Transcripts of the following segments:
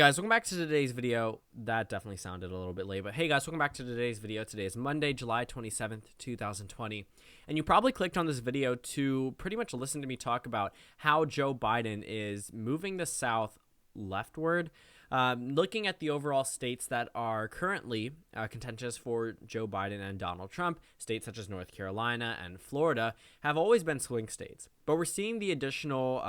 Guys, welcome back to today's video. That definitely sounded a little bit late, but hey guys, welcome back to today's video. Today is Monday, July 27th, 2020, and you probably clicked on this video to pretty much listen to me talk about how Joe Biden is moving the South leftward. Looking at the overall states that are currently contentious for Joe Biden and Donald Trump, states such as North Carolina and Florida have always been swing states. But we're seeing the additional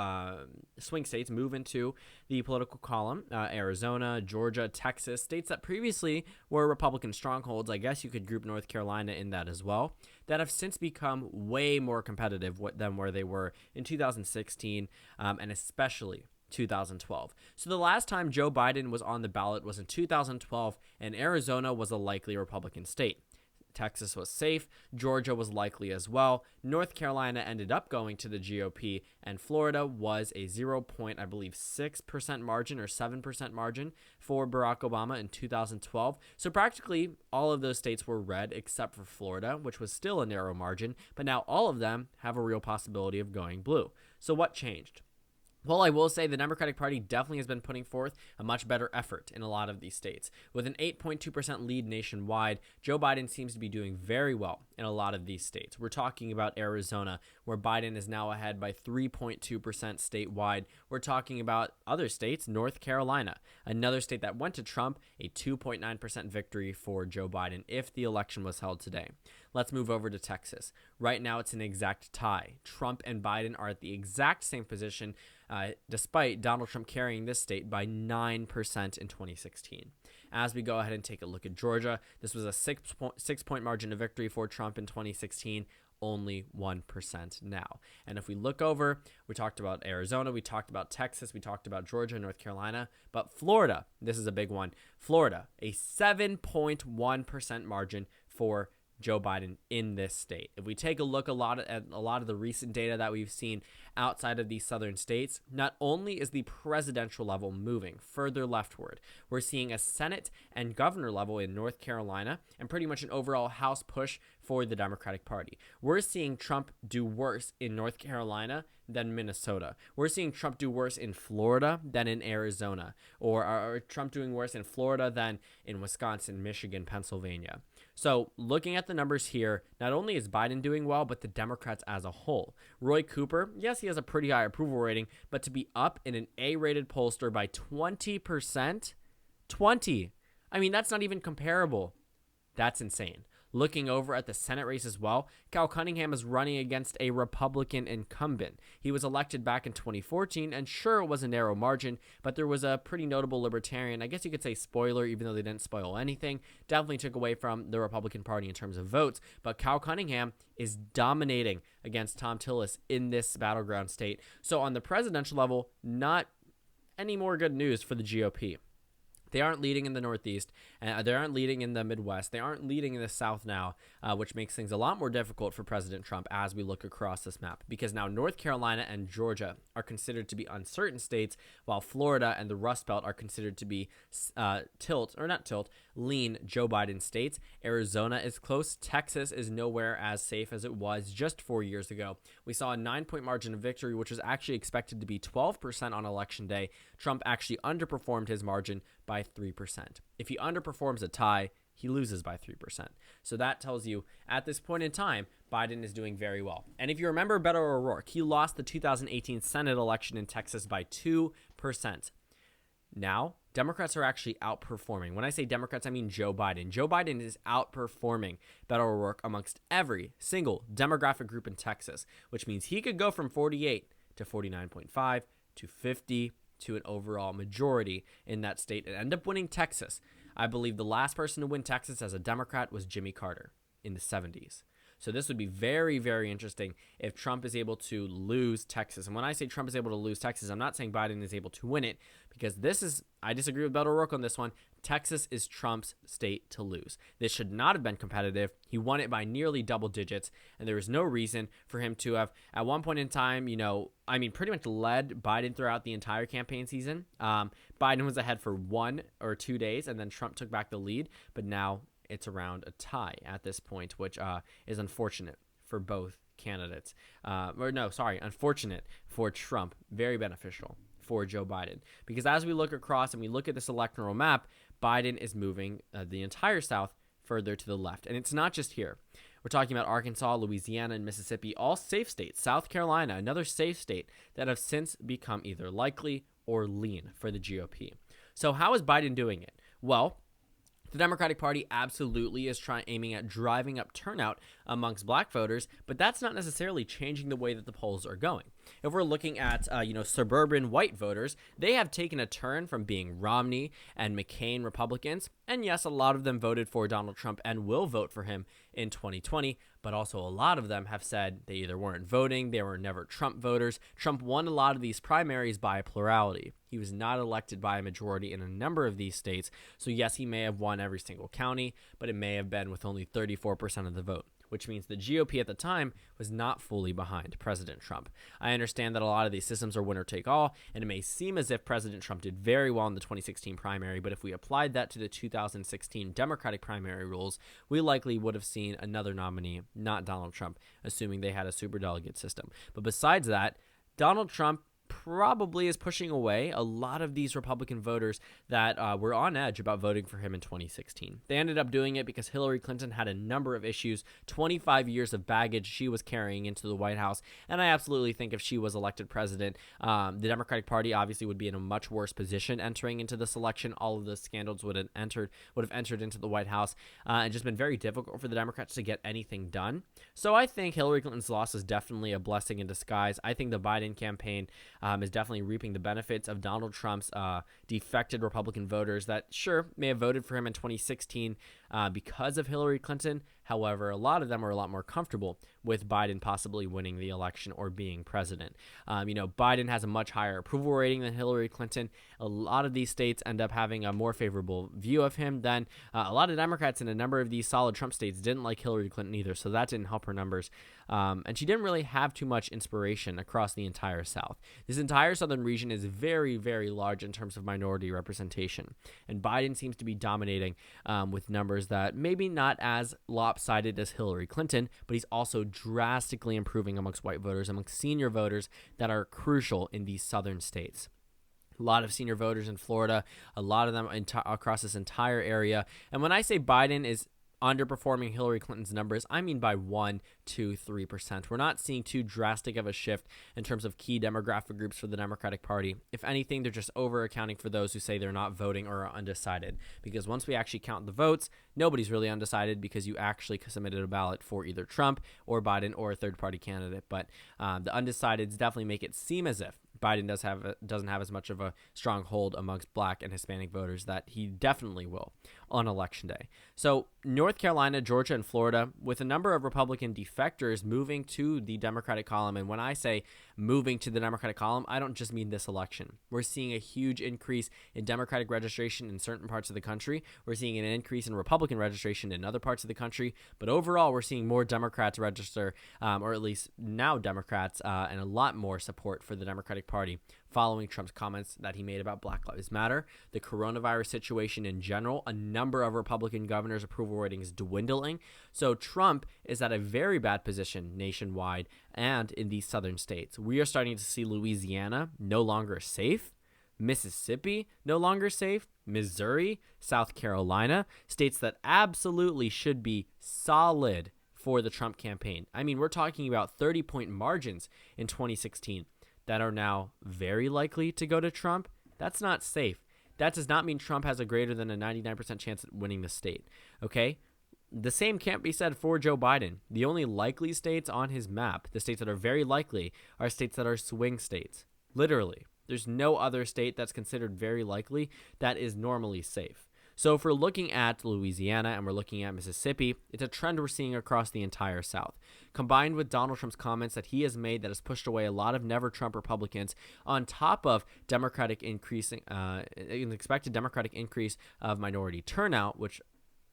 swing states move into the political column. Arizona, Georgia, Texas, states that previously were Republican strongholds. I guess you could group North Carolina in that as well, that have since become way more competitive than where they were in 2016 and especially 2012. So the last time Joe Biden was on the ballot was in 2012, and Arizona was a likely Republican state. Texas was safe. Georgia was likely as well. North Carolina ended up going to the GOP, and Florida was a 6% margin or 7% margin for Barack Obama in 2012. So practically all of those states were red except for Florida, which was still a narrow margin, but now all of them have a real possibility of going blue. So what changed? Well, I will say the Democratic Party definitely has been putting forth a much better effort in a lot of these states. With an 8.2% lead nationwide, Joe Biden seems to be doing very well in a lot of these states. We're talking about Arizona, where Biden is now ahead by 3.2% statewide. We're talking about other states, North Carolina, another state that went to Trump, a 2.9% victory for Joe Biden if the election was held today. Let's move over to Texas. Right now, it's an exact tie. Trump and Biden are at the exact same position, despite Donald Trump carrying this state by 9% in 2016. As we go ahead and take a look at Georgia, this was a 6-point margin of victory for Trump in 2016, only 1% now. And if we look over, we talked about Arizona, we talked about Texas, we talked about Georgia, North Carolina, but Florida, this is a big one. Florida, a 7.1% margin for Joe Biden in this state. If we take a look at a lot of the recent data that we've seen outside of these southern states, not only is the presidential level moving further leftward, we're seeing a Senate and governor level in North Carolina and pretty much an overall House push for the Democratic Party. We're seeing Trump do worse in North Carolina than Minnesota. We're seeing Trump do worse in Florida than in Arizona, or Trump doing worse in Florida than in Wisconsin, Michigan, Pennsylvania. So looking at the numbers here, not only is Biden doing well, but the Democrats as a whole. Roy Cooper, yes, he has a pretty high approval rating, but to be up in an A-rated pollster by 20%, 20, I mean, that's not even comparable. That's insane. Looking over at the Senate race as well, Cal Cunningham is running against a Republican incumbent. He was elected back in 2014, and sure, it was a narrow margin, but there was a pretty notable libertarian, I guess you could say spoiler, even though they didn't spoil anything, definitely took away from the Republican Party in terms of votes, but Cal Cunningham is dominating against Tom Tillis in this battleground state. So on the presidential level, not any more good news for the GOP. They aren't leading in the Northeast, and they aren't leading in the Midwest. They aren't leading in the South now, which makes things a lot more difficult for President Trump as we look across this map, because now North Carolina and Georgia are considered to be uncertain states, while Florida and the Rust Belt are considered to be lean Joe Biden states. Arizona is close. Texas is nowhere as safe as it was just 4 years ago. We saw a 9-point margin of victory, which was actually expected to be 12% on Election Day. Trump actually underperformed his margin by 3%. If he underperforms a tie, he loses by 3%. So that tells you at this point in time, Biden is doing very well. And if you remember Beto O'Rourke, he lost the 2018 Senate election in Texas by 2%. Now, Democrats are actually outperforming. When I say Democrats, I mean Joe Biden. Joe Biden is outperforming Beto O'Rourke amongst every single demographic group in Texas, which means he could go from 48 to 49.5 to 50 to an overall majority in that state and end up winning Texas. I believe the last person to win Texas as a Democrat was Jimmy Carter in the 70s. So this would be very, very interesting if Trump is able to lose Texas. And when I say Trump is able to lose Texas, I'm not saying Biden is able to win it, because I disagree with Beto O'Rourke on this one. Texas is Trump's state to lose. This should not have been competitive. He won it by nearly double digits, and there was no reason for him to have, at one point in time, pretty much led Biden throughout the entire campaign season. Biden was ahead for 1 or 2 days, and then Trump took back the lead, but now it's around a tie at this point, which is unfortunate for both candidates. Unfortunate for Trump. Very beneficial for Joe Biden. Because as we look across and we look at this electoral map, Biden is moving the entire South further to the left. And it's not just here. We're talking about Arkansas, Louisiana, and Mississippi, all safe states. South Carolina, another safe state that have since become either likely or lean for the GOP. So how is Biden doing it? Well, the Democratic Party absolutely is aiming at driving up turnout amongst black voters, but that's not necessarily changing the way that the polls are going. If we're looking at, suburban white voters, they have taken a turn from being Romney and McCain Republicans. And yes, a lot of them voted for Donald Trump and will vote for him in 2020. But also a lot of them have said they either weren't voting, they were never Trump voters. Trump won a lot of these primaries by a plurality. He was not elected by a majority in a number of these states. So yes, he may have won every single county, but it may have been with only 34% of the vote, which means the GOP at the time was not fully behind President Trump. I understand that a lot of these systems are winner take all, and it may seem as if President Trump did very well in the 2016 primary, but if we applied that to the 2016 Democratic primary rules, we likely would have seen another nominee, not Donald Trump, assuming they had a superdelegate system. But besides that, Donald Trump probably is pushing away a lot of these Republican voters that were on edge about voting for him in 2016. They ended up doing it because Hillary Clinton had a number of issues, 25 years of baggage she was carrying into the White House, and I absolutely think if she was elected president, the Democratic Party obviously would be in a much worse position entering into this election. All of the scandals would have entered into the White House, and just been very difficult for the Democrats to get anything done. So I think Hillary Clinton's loss is definitely a blessing in disguise. I think the Biden campaign is definitely reaping the benefits of Donald Trump's defected Republican voters that, sure, may have voted for him in 2016 because of Hillary Clinton. However, a lot of them are a lot more comfortable with Biden possibly winning the election or being president. Biden has a much higher approval rating than Hillary Clinton. A lot of these states end up having a more favorable view of him than a lot of Democrats in a number of these solid Trump states didn't like Hillary Clinton either, so that didn't help her numbers. And she didn't really have too much inspiration across the entire South. This entire southern region is very, very large in terms of minority representation, and Biden seems to be dominating with numbers that maybe not as lopsided as Hillary Clinton, but he's also drastically improving amongst white voters, amongst senior voters that are crucial in these southern states. A lot of senior voters in Florida, a lot of them across this entire area. And when I say Biden is underperforming Hillary Clinton's numbers, I mean by 1, 2, 3%. We're not seeing too drastic of a shift in terms of key demographic groups for the Democratic Party. If anything, they're just over accounting for those who say they're not voting or are undecided. Because once we actually count the votes, nobody's really undecided because you actually submitted a ballot for either Trump or Biden or a third party candidate. But the undecideds definitely make it seem as if Biden doesn't have as much of a strong hold amongst black and Hispanic voters that he definitely will on Election Day. So North Carolina, Georgia, and Florida, with a number of Republican defectors moving to the Democratic column. And when I say moving to the Democratic column, I don't just mean this election. We're seeing a huge increase in Democratic registration in certain parts of the country. We're seeing an increase in Republican registration in other parts of the country. But overall, we're seeing more Democrats register, or at least now Democrats, and a lot more support for the Democratic Party following Trump's comments that he made about Black Lives Matter, the coronavirus situation in general, a number of Republican governors' approval ratings dwindling. So Trump is at a very bad position nationwide and in these southern states. We are starting to see Louisiana no longer safe, Mississippi no longer safe, Missouri, South Carolina, states that absolutely should be solid for the Trump campaign. I mean, we're talking about 30-point margins in 2016 that are now very likely to go to Trump. That's not safe. That does not mean Trump has a greater than a 99% chance at winning the state. Okay? The same can't be said for Joe Biden. The only likely states on his map, the states that are very likely, are states that are swing states. Literally. There's no other state that's considered very likely that is normally safe. So if we're looking at Louisiana and we're looking at Mississippi, it's a trend we're seeing across the entire South. Combined with Donald Trump's comments that he has made that has pushed away a lot of never-Trump Republicans, on top of an expected Democratic increase of minority turnout, which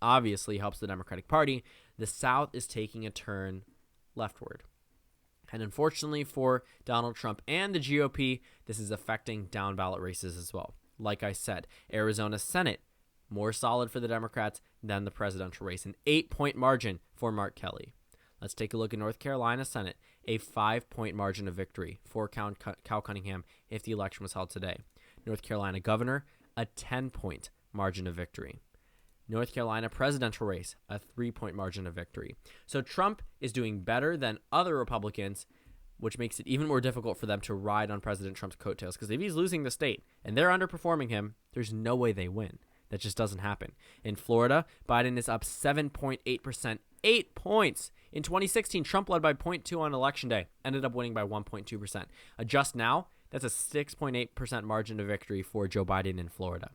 obviously helps the Democratic Party, the South is taking a turn leftward. And unfortunately for Donald Trump and the GOP, this is affecting down-ballot races as well. Like I said, Arizona Senate, more solid for the Democrats than the presidential race. An 8-point margin for Mark Kelley. Let's take a look at North Carolina Senate, a 5-point margin of victory for Cal Cunningham if the election was held today. North Carolina Governor, a 10-point margin of victory. North Carolina presidential race, a 3-point margin of victory. So Trump is doing better than other Republicans, which makes it even more difficult for them to ride on President Trump's coattails. Because if he's losing the state and they're underperforming him, there's no way they win. That just doesn't happen. In Florida, Biden is up 7.8%, 8 points. In 2016, Trump led by 0.2 on election day, ended up winning by 1.2%. Adjust now, that's a 6.8% margin of victory for Joe Biden in Florida.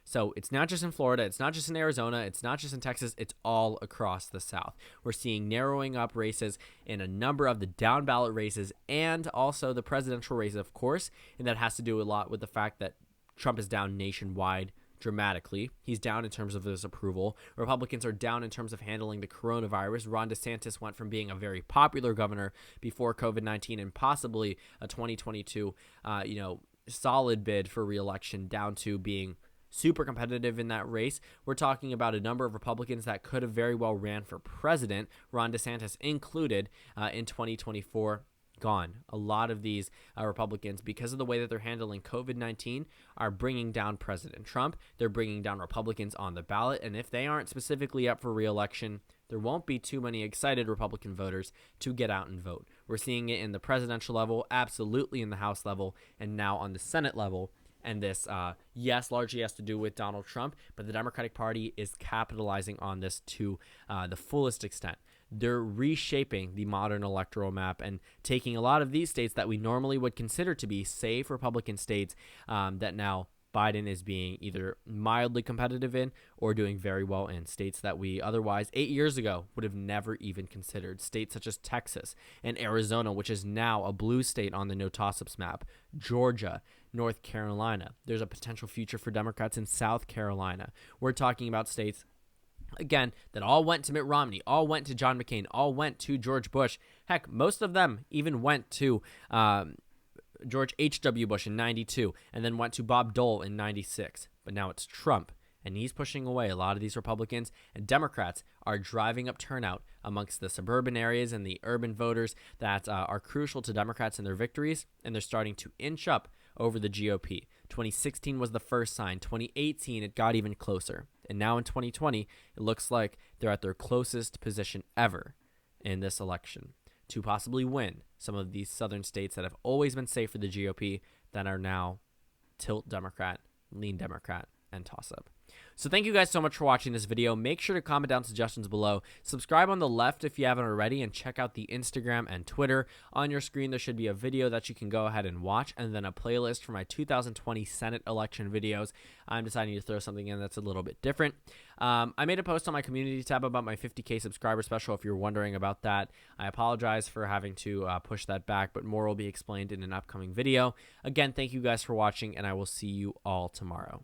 So it's not just in Florida, it's not just in Arizona, it's not just in Texas, it's all across the South. We're seeing narrowing up races in a number of the down ballot races and also the presidential race, of course, and that has to do a lot with the fact that Trump is down nationwide dramatically. He's down in terms of his approval. Republicans are down in terms of handling the coronavirus. Ron DeSantis went from being a very popular governor before COVID-19 and possibly a 2022, solid bid for re-election down to being super competitive in that race. We're talking about a number of Republicans that could have very well ran for president, Ron DeSantis included, in 2024. Gone. A lot of these Republicans, because of the way that they're handling COVID-19, are bringing down President Trump. They're bringing down Republicans on the ballot. And if they aren't specifically up for re-election, there won't be too many excited Republican voters to get out and vote. We're seeing it in the presidential level, absolutely in the House level, and now on the Senate level. And this, largely has to do with Donald Trump, but the Democratic Party is capitalizing on this to the fullest extent. They're reshaping the modern electoral map and taking a lot of these states that we normally would consider to be safe Republican states that now Biden is being either mildly competitive in or doing very well in, states that we otherwise 8 years ago would have never even considered, states such as Texas and Arizona, which is now a blue state on the no toss-ups map, Georgia, North Carolina. There's a potential future for Democrats in South Carolina. We're talking about states, again, that all went to Mitt Romney, all went to John McCain, all went to George Bush. Heck, most of them even went to George H.W. Bush in 92 and then went to Bob Dole in 96. But now it's Trump, and he's pushing away a lot of these Republicans, and Democrats are driving up turnout amongst the suburban areas and the urban voters that are crucial to Democrats in their victories, and they're starting to inch up over the GOP. 2016 was the first sign. 2018, it got even closer. And now in 2020, it looks like they're at their closest position ever in this election to possibly win some of these southern states that have always been safe for the GOP that are now tilt Democrat, lean Democrat, and toss-up. So thank you guys so much for watching this video. Make sure to comment down suggestions below. Subscribe on the left if you haven't already, and check out the Instagram and Twitter. On your screen, there should be a video that you can go ahead and watch, and then a playlist for my 2020 Senate election videos. I'm deciding to throw something in that's a little bit different. I made a post on my community tab about my 50K subscriber special if you're wondering about that. I apologize for having to push that back, but more will be explained in an upcoming video. Again, thank you guys for watching, and I will see you all tomorrow.